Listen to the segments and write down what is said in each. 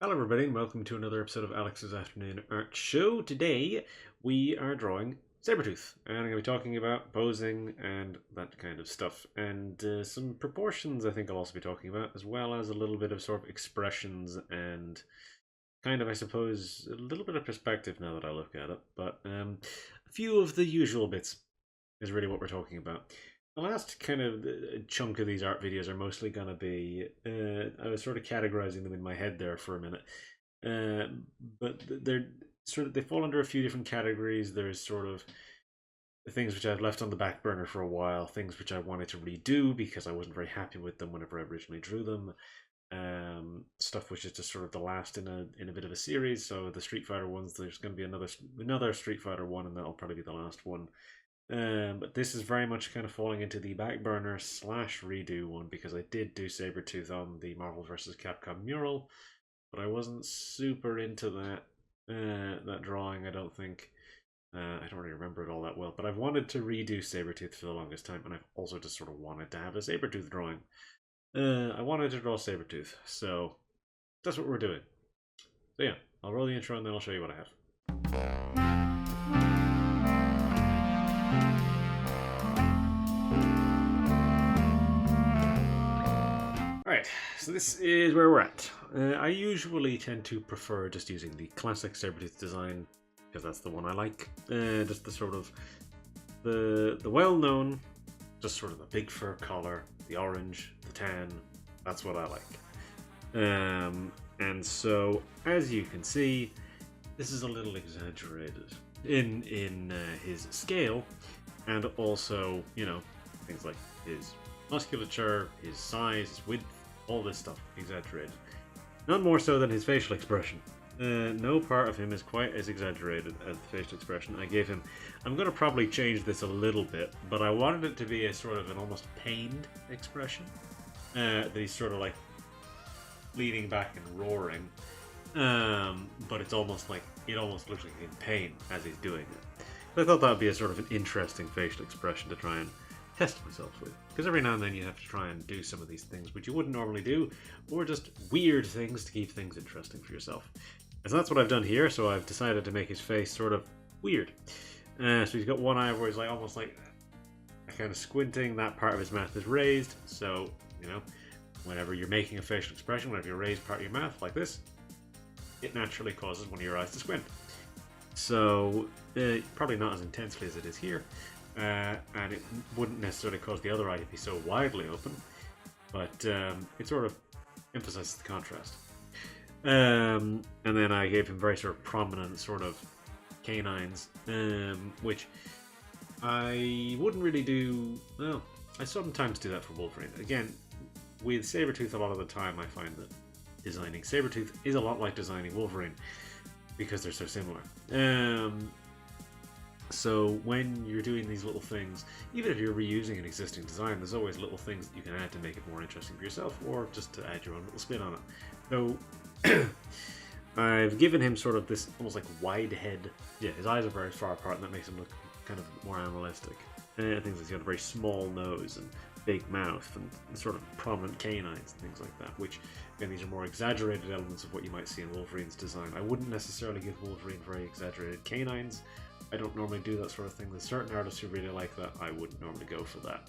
Hello everybody and welcome to another episode of Alex's Afternoon Art Show. Today we are drawing Sabretooth and I'm going to be talking about posing and that kind of stuff and some proportions I think I'll also be talking about, as well as a little bit of sort of expressions and kind of, I suppose, a little bit of perspective now that I look at it, but a few of the usual bits is really what we're talking about. The last kind of chunk of these art videos are mostly going to be, I was sort of categorizing them in my head there for a minute, uh, but they're sort of, they fall under a few different categories. There's sort of the things which I've left on the back burner for a while, things which I wanted to redo because I wasn't very happy with them whenever I originally drew them, stuff which is just sort of the last in a bit of a series. So the Street Fighter ones, there's going to be another Street Fighter one, and that'll probably be the last one. But this is very much kind of falling into the back burner slash redo one, because I did do Sabretooth on the Marvel vs. Capcom mural, but I wasn't super into that drawing, I don't think. I don't really remember it all that well, but I've wanted to redo Sabretooth for the longest time, and I've also just sort of wanted to have a Sabretooth drawing. I wanted to draw Sabretooth, so that's what we're doing. So yeah, I'll roll the intro and then I'll show you what I have. Alright, so this is where we're at. I usually tend to prefer just using the classic Sabretooth design, because that's the one I like. Just the sort of, the well-known, just sort of the big fur collar, the orange, the tan, that's what I like. And so, as you can see, this is a little exaggerated in his scale, and also, you know, things like his musculature, his size, his width, all this stuff exaggerated. None more so than his facial expression. No part of him is quite as exaggerated as the facial expression I gave him. I'm going to probably change this a little bit, but I wanted it to be a sort of an almost pained expression. That he's sort of like leaning back and roaring. But it's almost like, it almost looks like he's in pain as he's doing it. So I thought that would be a sort of an interesting facial expression to try and test myself with, because every now and then you have to try and do some of these things which you wouldn't normally do, or just weird things to keep things interesting for yourself. And so that's what I've done here. So I've decided to make his face sort of weird. So he's got one eye where he's like almost like kind of squinting. That part of his mouth is raised, so you know, whenever you're making a facial expression, whenever you raise part of your mouth like this, it naturally causes one of your eyes to squint. So probably not as intensely as it is here. And it wouldn't necessarily cause the other eye to be so widely open, but it sort of emphasizes the contrast. And then I gave him very sort of prominent sort of canines, which I wouldn't really do. Well, I sometimes do that for Wolverine. Again, with Sabretooth, a lot of the time I find that designing Sabretooth is a lot like designing Wolverine, because they're so similar. So when you're doing these little things, even if you're reusing an existing design, there's always little things that you can add to make it more interesting for yourself, or just to add your own little spin on it. So I've given him sort of this almost like wide head. Yeah, his eyes are very far apart, and that makes him look kind of more animalistic. I think he's got a very small nose and big mouth and sort of prominent canines and things like that, which, again, these are more exaggerated elements of what you might see in Wolverine's design. I wouldn't necessarily give Wolverine very exaggerated canines. I don't normally do that sort of thing. There's certain artists who really like that. I wouldn't normally go for that.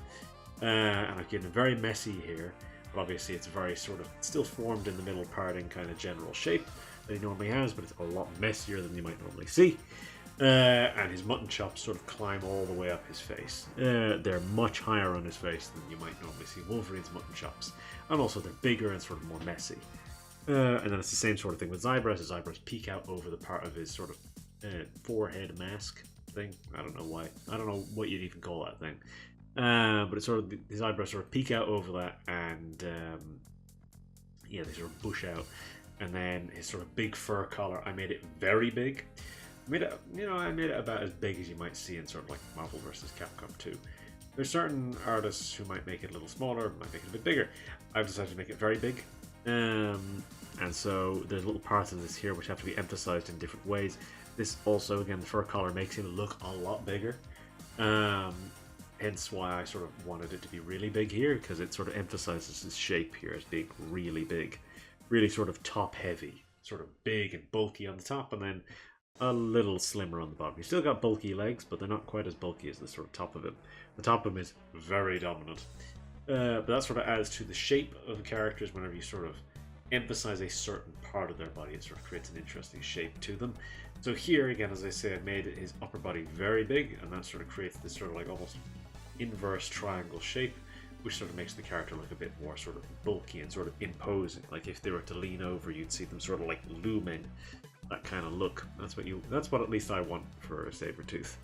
And I've given it very messy here, but obviously it's very sort of still formed in the middle parting kind of general shape that he normally has, but it's a lot messier than you might normally see. And his mutton chops sort of climb all the way up his face. They're much higher on his face than you might normally see Wolverine's mutton chops. And also they're bigger and sort of more messy. And then it's the same sort of thing with his eyebrows. His eyebrows peek out over the part of his sort of forehead mask thing. I don't know why. I don't know what you'd even call that thing. But it's sort of, his eyebrows sort of peek out over that, and yeah, they sort of bush out. And then his sort of big fur collar, I made it very big. I made it about as big as you might see in sort of like Marvel vs. Capcom 2. There's certain artists who might make it a little smaller, might make it a bit bigger. I've decided to make it very big. And so there's little parts of this here which have to be emphasized in different ways. This also, again, the fur collar makes him look a lot bigger. Hence why I sort of wanted it to be really big here, because it sort of emphasizes his shape here as being really big. Really sort of top heavy. sort of big and bulky on the top, and then a little slimmer on the bottom. He's still got bulky legs, but they're not quite as bulky as the sort of top of him. The top of him is very dominant. But that sort of adds to the shape of the characters. Whenever you sort of emphasize a certain part of their body, it sort of creates an interesting shape to them. So here, again, as I say, I made his upper body very big, and that sort of creates this sort of like almost inverse triangle shape, which sort of makes the character look a bit more sort of bulky and sort of imposing. Like if they were to lean over, you'd see them sort of like looming, that kind of look. That's what at least I want for a Sabretooth.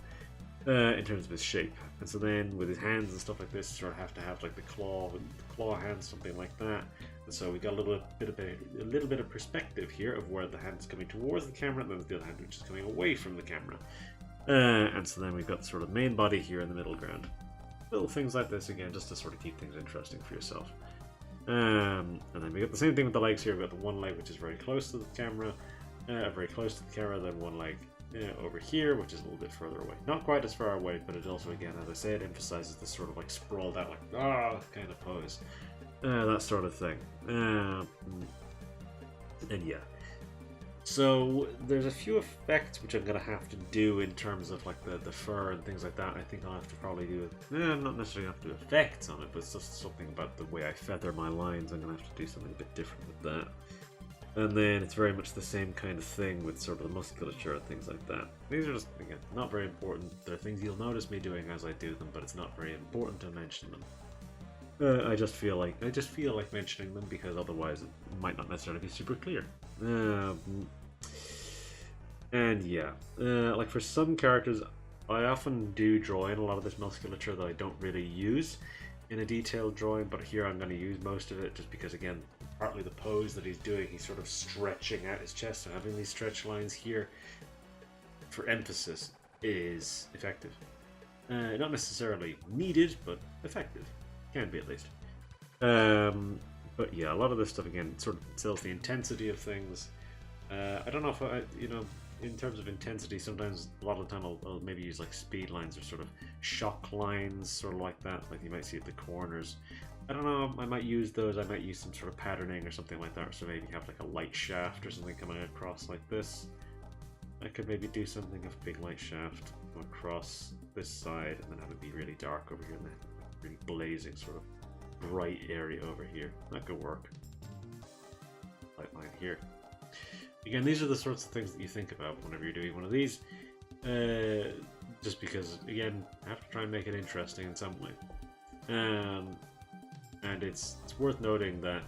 In terms of his shape. And so then with his hands and stuff like this, you sort of have to have like the claw hands, something like that. And so we got a little bit of perspective here of where the hand is coming towards the camera, and then the other hand which is coming away from the camera. And so then we've got the sort of main body here in the middle ground. Little things like this again, just to sort of keep things interesting for yourself. And then we got the same thing with the legs here. We've got the one leg which is very close to the camera, then one leg over here, which is a little bit further away. Not quite as far away, but it also, again, as I said, emphasizes this sort of like sprawled out, like, kind of pose. That sort of thing. And yeah. So there's a few effects which I'm going to have to do in terms of like the fur and things like that. I think I'll have to probably do not necessarily have to do effects on it, but it's just something about the way I feather my lines. I'm going to have to do something a bit different with that. And then it's very much the same kind of thing with sort of the musculature and things like that. These are just, again, not very important. They're things you'll notice me doing as I do them, but it's not very important to mention them. I just feel like mentioning them because otherwise it might not necessarily be super clear. And yeah, like for some characters, I often do draw in a lot of this musculature that I don't really use in a detailed drawing, but here I'm going to use most of it just because, again, partly the pose that he's doing, he's sort of stretching out his chest, so having these stretch lines here for emphasis is effective. Not necessarily needed, but effective. Can be, at least. But yeah, a lot of this stuff, again, sort of tells the intensity of things. I don't know if in terms of intensity, sometimes a lot of the time I'll maybe use like speed lines or sort of shock lines, sort of like that, like you might see at the corners. I don't know, I might use those, I might use some sort of patterning or something like that, so maybe have like a light shaft or something coming across like this. I could maybe do something of a big light shaft go across this side and then have it be really dark over here and then really blazing sort of bright area over here. That could work. Light line here. Again, these are the sorts of things that you think about whenever you're doing one of these. Just because, again, I have to try and make it interesting in some way. And it's worth noting that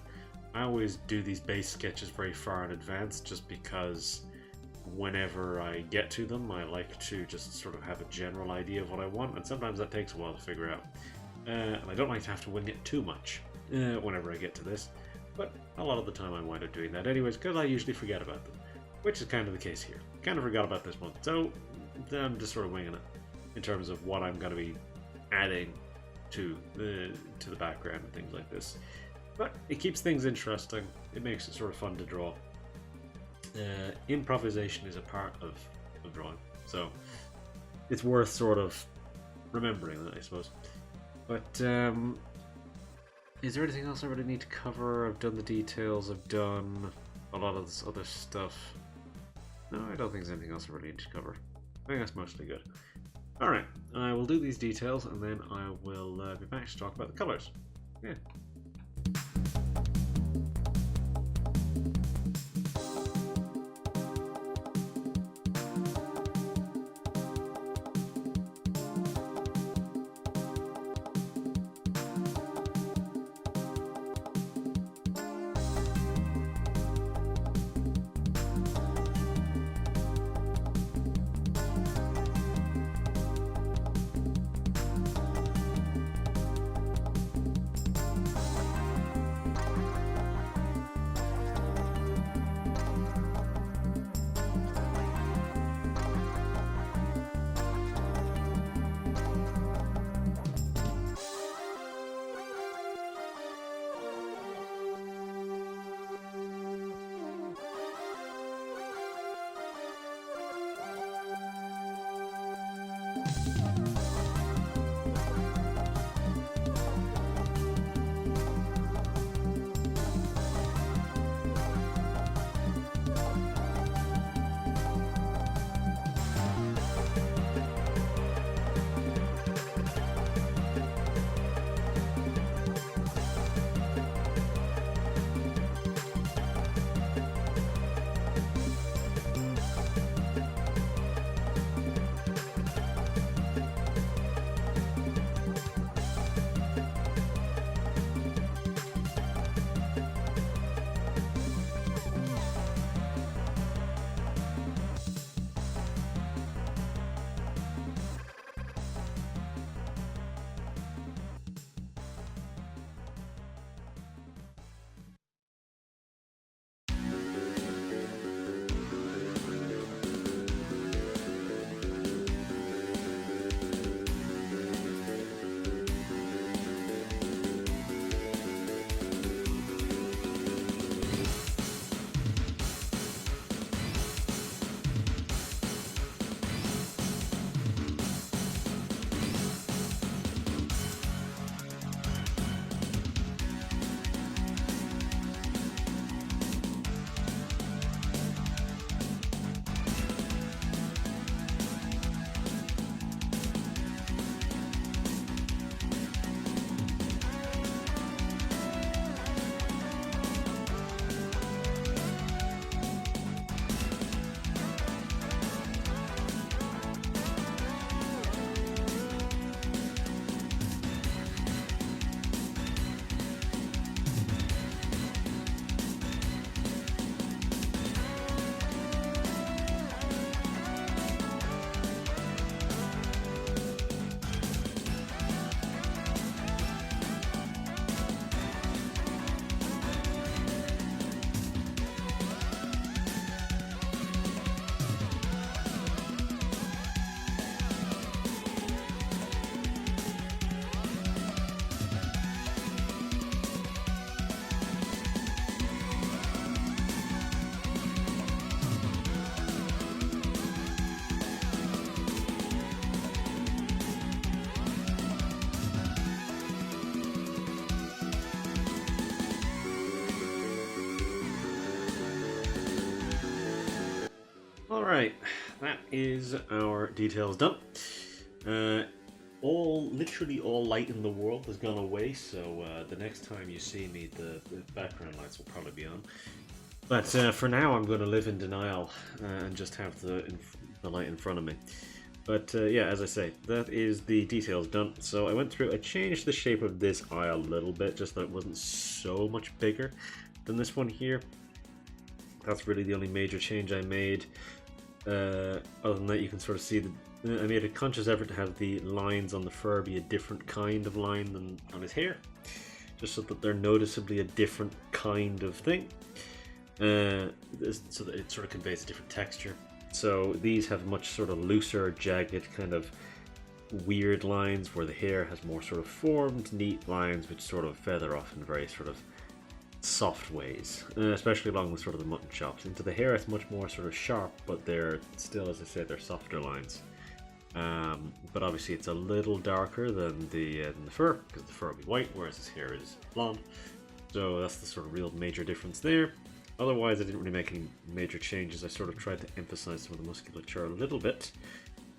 I always do these base sketches very far in advance just because whenever I get to them, I like to just sort of have a general idea of what I want, and sometimes that takes a while to figure out. And I don't like to have to wing it too much whenever I get to this, but a lot of the time I wind up doing that anyways because I usually forget about them, which is kind of the case here. Kind of forgot about this one, so I'm just sort of winging it in terms of what I'm going to be adding to the background and things like this. But it keeps things interesting. It makes it sort of fun to draw. Improvisation is a part of drawing, so it's worth sort of remembering that, I suppose. But is there anything else I really need to cover? I've done the details, I've done a lot of this other stuff. No, I don't think there's anything else I really need to cover. I think that's mostly good. Alright, I will do these details and then I will be back to talk about the colours. Yeah. Alright, that is our details done. Literally all light in the world has gone away, so the next time you see me, the background lights will probably be on. But for now, I'm going to live in denial and just have the light in front of me. But yeah, as I say, that is the details done. So I went through, I changed the shape of this eye a little bit, just that it wasn't so much bigger than this one here. That's really the only major change I made. Other than that, you can sort of see I made a conscious effort to have the lines on the fur be a different kind of line than on his hair, just so that they're noticeably a different kind of thing, so that it sort of conveys a different texture. So these have much sort of looser, jagged, kind of weird lines, where the hair has more sort of formed, neat lines which sort of feather off in very sort of soft ways, especially along with sort of the mutton chops. Into the hair it's much more sort of sharp, but they're still, as I said, they're softer lines. But obviously it's a little darker than the fur, because the fur will be white, whereas his hair is blonde. So that's the sort of real major difference there. Otherwise, I didn't really make any major changes. I sort of tried to emphasize some of the musculature a little bit,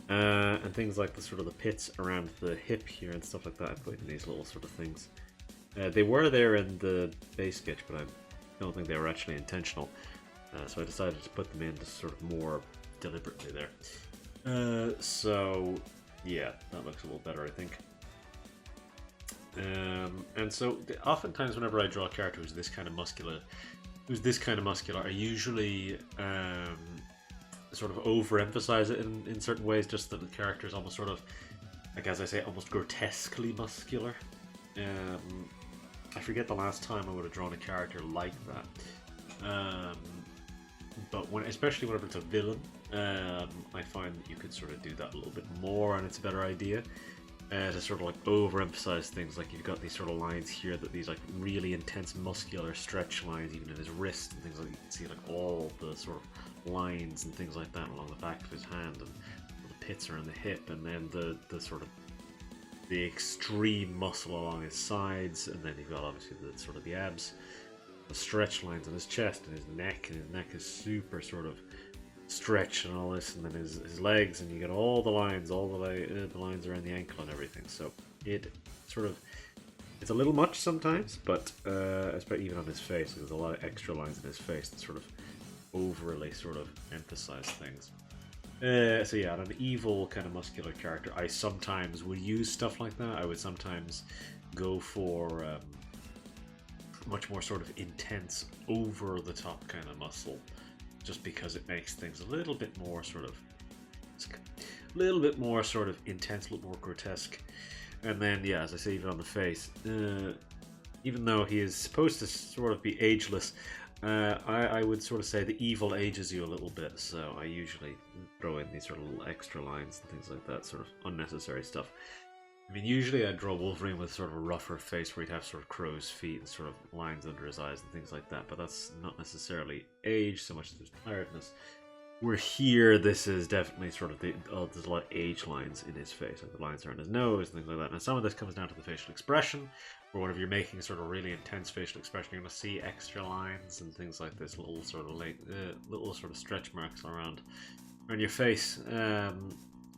and things like the sort of the pits around the hip here and stuff like that. I put in these little sort of things. They were there in the base sketch, but I don't think they were actually intentional. So I decided to put them in just sort of more deliberately there. So yeah, that looks a little better, I think. And so oftentimes whenever I draw a character who's this kind of muscular, I usually sort of overemphasize it in certain ways, just that the character is almost sort of, like, as I say, almost grotesquely muscular. I forget the last time I would have drawn a character like that. But especially whenever it's a villain, I find that you could sort of do that a little bit more, and it's a better idea to sort of like overemphasize things. Like you've got these sort of lines here, that these like really intense muscular stretch lines, even in his wrist and things like that. You can see like all the sort of lines and things like that along the back of his hand, and the pits around the hip, and then the sort of the extreme muscle along his sides, and then you've got obviously the sort of the abs, the stretch lines on his chest and his neck is super sort of stretched and all this, and then his legs, and you get all the lines, the lines around the ankle and everything. So it sort of, it's a little much sometimes, but especially even on his face, there's a lot of extra lines in his face that sort of overly sort of emphasize things. So yeah, on an evil kind of muscular character, I sometimes would use stuff like that. I would sometimes go for much more sort of intense, over-the-top kind of muscle, just because it makes things a little bit more sort of intense, a little more grotesque. And then, yeah, as I say, even on the face, even though he is supposed to sort of be ageless, I would sort of say the evil ages you a little bit, so I usually throw in these sort of little extra lines and things like that, sort of unnecessary stuff. I mean, usually I'd draw Wolverine with sort of a rougher face, where he'd have sort of crow's feet and sort of lines under his eyes and things like that, but that's not necessarily age so much as there's tiredness. Where here, this is definitely sort of there's a lot of age lines in his face, like the lines around his nose and things like that. And some of this comes down to the facial expression, where whenever you're making sort of really intense facial expression, you're going to see extra lines and things like this, little sort of stretch marks around your face,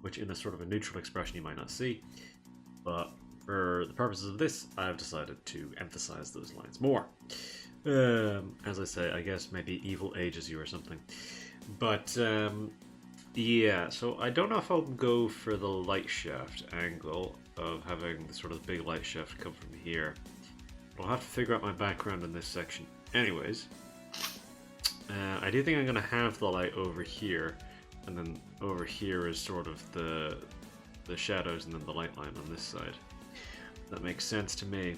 which in a sort of a neutral expression you might not see. But for the purposes of this, I've decided to emphasize those lines more. As I say, I guess maybe evil ages you or something. But yeah, so I don't know if I'll go for the light shaft angle of having the sort of big light shaft come from here. But I'll have to figure out my background in this section. Anyways, I do think I'm going to have the light over here, and then over here is sort of the shadows, and then the light line on this side. That makes sense to me.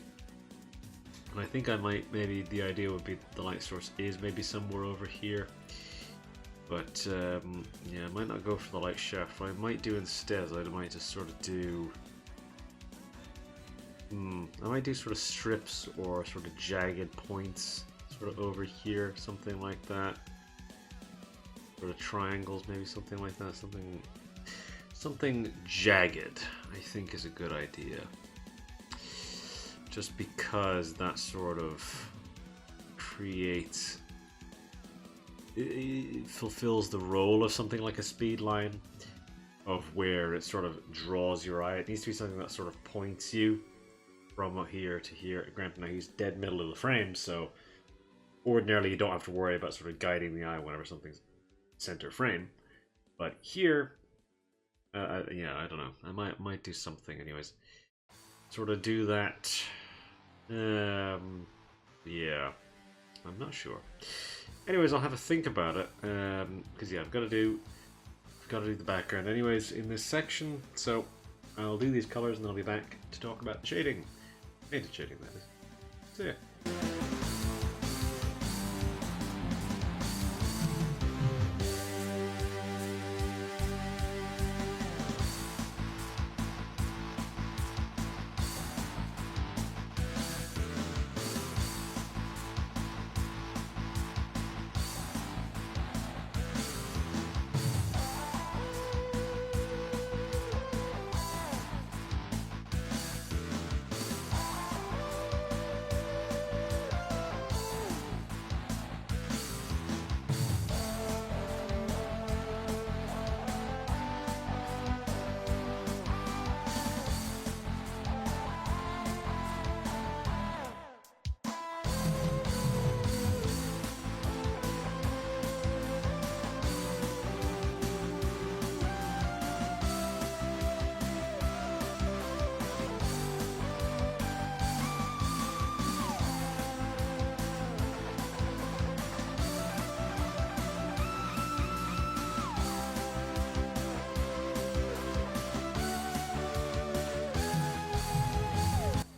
And I think maybe the idea would be the light source is maybe somewhere over here. But yeah, I might not go for the light shaft. What I might do instead, I might just sort of do... I might do sort of strips or sort of jagged points sort of over here, something like that. Sort of triangles, maybe something like that. Something jagged, I think, is a good idea. Just because that sort of creates it fulfills the role of something like a speed line, of where it sort of draws your eye. It needs to be something that sort of points you from here to here. Granted, now he's dead middle of the frame, so ordinarily you don't have to worry about sort of guiding the eye whenever something's center frame. But here, yeah, I don't know. I might do something anyways. Sort of do that. Yeah, I'm not sure. Anyways, I'll have a think about it. Because yeah, I've got to do the background anyways in this section. So I'll do these colors and I'll be back to talk about shading. Painted shading, that is. So yeah.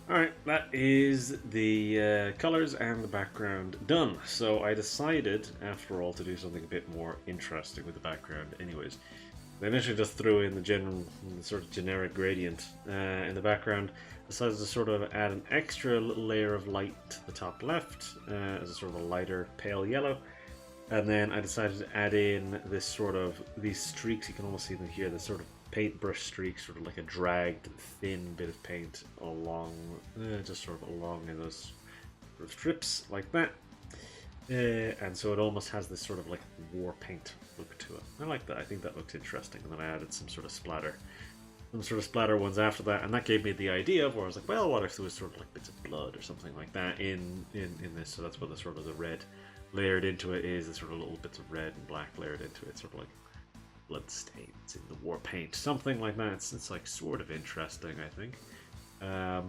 Alright, that is the colours and the background done. So I decided, after all, to do something a bit more interesting with the background anyways. I initially just threw in the sort of generic gradient in the background. Decided to sort of add an extra little layer of light to the top left as a sort of a lighter pale yellow. And then I decided to add in this sort of, these streaks, you can almost see them here, this sort of paintbrush streaks, sort of like a dragged thin bit of paint along, just sort of along in those sort of strips like that. And so it almost has this sort of like war paint look to it. I like that, I think that looks interesting. And then I added some sort of splatter ones after that, and that gave me the idea of where I was like, well, what if there was sort of like bits of blood or something like that in this? So that's what the sort of the red layered into it is, the sort of little bits of red and black layered into it, sort of like blood stains in the war paint, something like that. It's like sort of interesting, I think.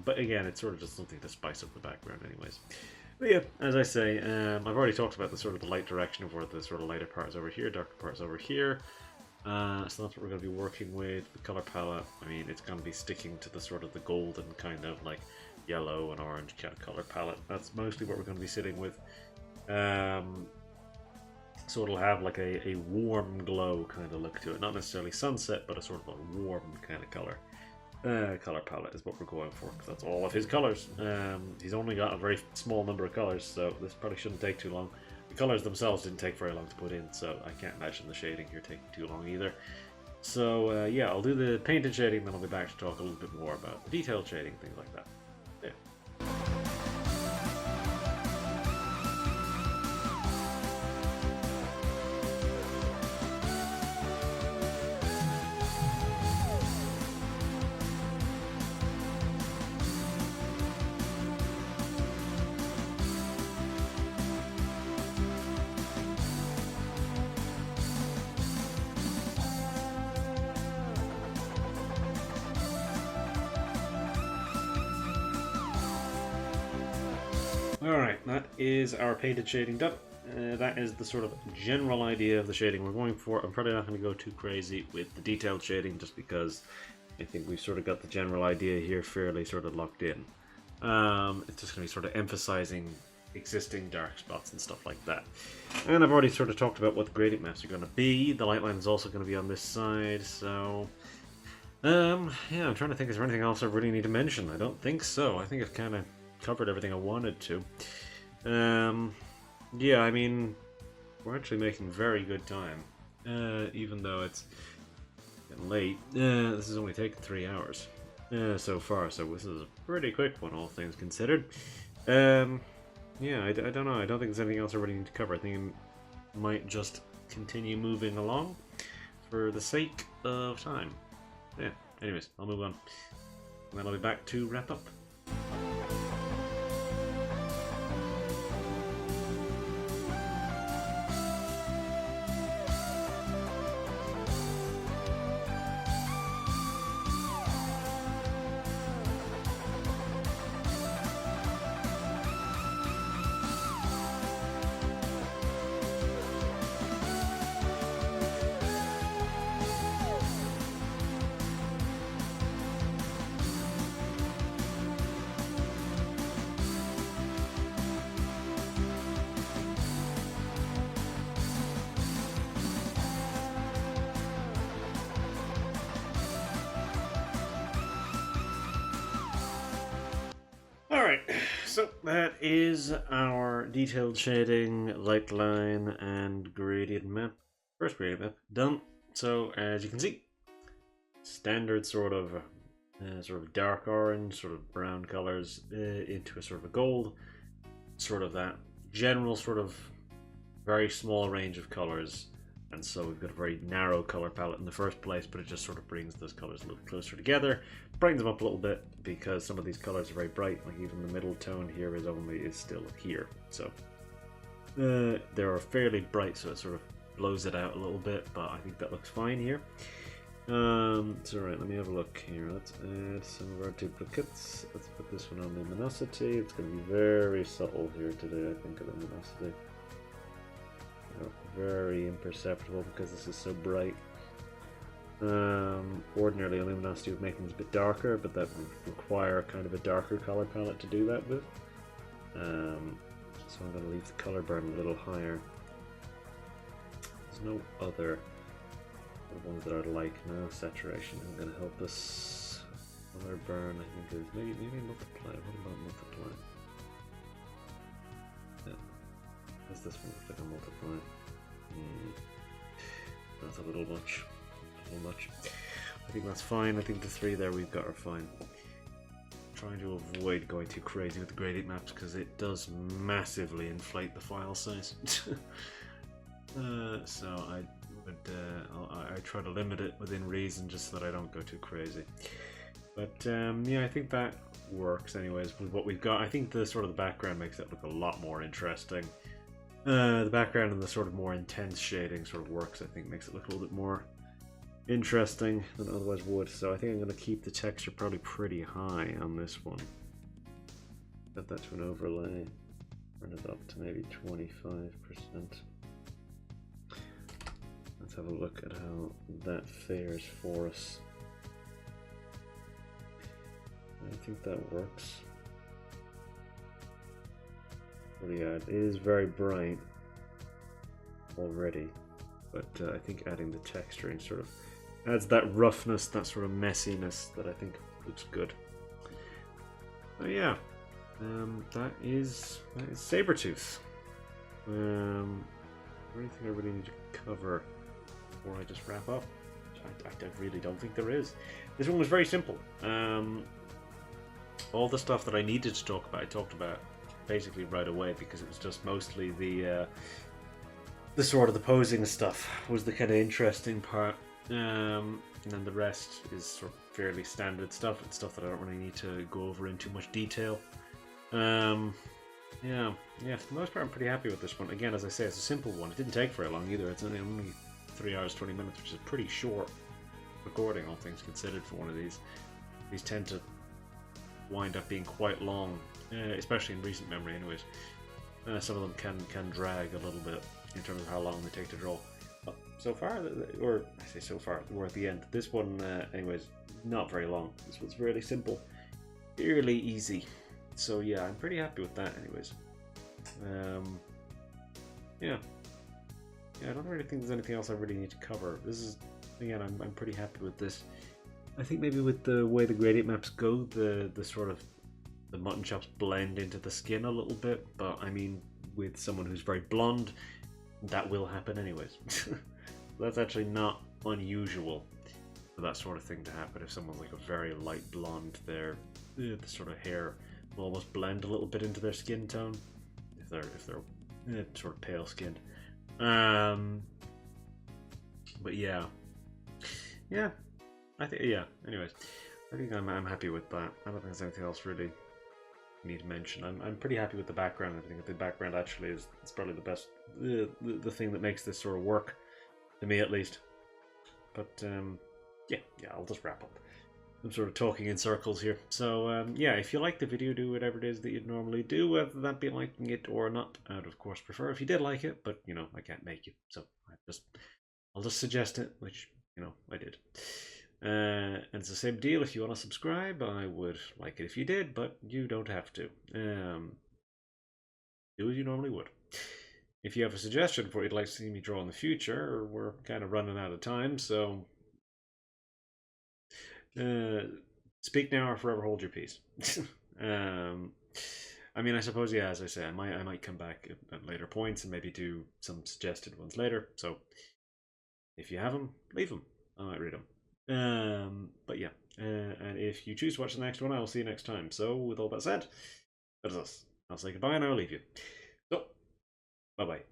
But again, it's sort of just something to spice up the background anyways. But yeah, as I say, I've already talked about the sort of the light direction of where the sort of lighter part is over here, darker part is over here. So that's what we're going to be working with. The color palette, I mean, it's going to be sticking to the sort of the golden kind of like yellow and orange kind of color palette. That's mostly what we're going to be sitting with. So it'll have like a warm glow kind of look to it. Not necessarily sunset, but a sort of a warm kind of color. Color palette is what we're going for, because that's all of his colors. He's only got a very small number of colors, so this probably shouldn't take too long. The colors themselves didn't take very long to put in, so I can't imagine the shading here taking too long either. So yeah, I'll do the painted shading, then I'll be back to talk a little bit more about the detailed shading, things like that. Yeah. Alright, that is our painted shading done. That is the sort of general idea of the shading we're going for. I'm probably not going to go too crazy with the detailed shading, just because I think we've sort of got the general idea here fairly sort of locked in. It's just going to be sort of emphasizing existing dark spots and stuff like that. And I've already sort of talked about what the gradient maps are going to be. The light line is also going to be on this side, so... yeah, I'm trying to think, is there anything else I really need to mention? I don't think so. I think I've kind of covered everything I wanted to. Yeah, I mean, we're actually making very good time, even though it's getting late. This has only taken 3 hours so far, so this is a pretty quick one, all things considered. Yeah, I don't know. I don't think there's anything else I really need to cover. I think might just continue moving along for the sake of time. Yeah, anyways, I'll move on. And then I'll be back to wrap up. Alright, so that is our detailed shading, light line, and gradient map. First gradient map done. So as you can see, standard sort of dark orange, sort of brown colors into a sort of a gold. Sort of that general sort of very small range of colors. And so we've got a very narrow color palette in the first place, but it just sort of brings those colors a little closer together, brightens them up a little bit because some of these colors are very bright. Like even the middle tone here is still here, so they are fairly bright, so it sort of blows it out a little bit. But I think that looks fine here. So right, let me have a look here. Let's add some of our duplicates. Let's put this one on luminosity. It's going to be very subtle here today, I think, of luminosity. Very imperceptible because this is so bright. Ordinarily, luminosity would make things a bit darker, but that would require kind of a darker color palette to do that with. So I'm going to leave the color burn a little higher. There's no other ones that I'd like now. Saturation is going to help us. Color burn, I think, is maybe multiply. What about multiply? Yeah. Does this one look like a multiply? That's a little much. I think that's fine. I think the three there we've got are fine. Trying to avoid going too crazy with the gradient maps because it does massively inflate the file size. So I try to limit it within reason just so that I don't go too crazy. But yeah, I think that works anyways with what we've got. I think the sort of the background makes it look a lot more interesting. The background and the sort of more intense shading sort of works, I think, makes it look a little bit more interesting than it otherwise would. So I think I'm going to keep the texture probably pretty high on this one. Set that to an overlay. Turn it up to maybe 25%. Let's have a look at how that fares for us. I think that works. But yeah, it is very bright already, but I think adding the texturing sort of adds that roughness, that sort of messiness that I think looks good. So yeah, that is Sabretooth. Anything I really need to cover before I just wrap up? I really don't think there is. This one was very simple. All the stuff that I needed to talk about, I talked about basically right away because it was just mostly the sort of the posing stuff was the kind of interesting part, and then the rest is sort of fairly standard stuff. It's stuff that I don't really need to go over in too much detail. Yeah, for the most part I'm pretty happy with this one. Again, as I say, it's a simple one. It didn't take very long either. It's only 3 hours 20 minutes, which is a pretty short recording, all things considered, for one of these. These tend to wind up being quite long, especially in recent memory anyways. Some of them can drag a little bit in terms of how long they take to draw. But so far, or I say so far, we're at the end. This one, anyways, not very long. This one's really simple, fairly easy. So yeah, I'm pretty happy with that anyways. Yeah, I don't really think there's anything else I really need to cover. This is, again, I'm pretty happy with this. I think maybe with the way the gradient maps go, the sort of the mutton chops blend into the skin a little bit, but I mean, with someone who's very blonde, that will happen anyways. That's actually not unusual for that sort of thing to happen. If someone's like a very light blonde, the sort of hair will almost blend a little bit into their skin tone if they're sort of pale skinned. But yeah, I think Anyways, I think I'm happy with that. I don't think there's anything else really need to mention. I'm pretty happy with the background. I think the background actually is probably the best, the thing that makes this sort of work, to me at least. But yeah, I'll just wrap up. I'm sort of talking in circles here. So yeah, if you like the video, do whatever it is that you'd normally do, whether that be liking it or not. I'd of course prefer if you did like it, but you know, I can't make you, so I'll just suggest it, which you know I did. And it's the same deal if you want to subscribe. I would like it if you did, but you don't have to. Do as you normally would. If you have a suggestion for what you'd like to see me draw in the future, we're kind of running out of time, so speak now or forever hold your peace. I mean, I suppose, yeah, as I say, I might come back at later points and maybe do some suggested ones later. So if you have them, leave them. I might read them. But yeah, and if you choose to watch the next one, I'll see you next time. So with all that said, that is us. I'll say goodbye and I'll leave you. So, bye bye.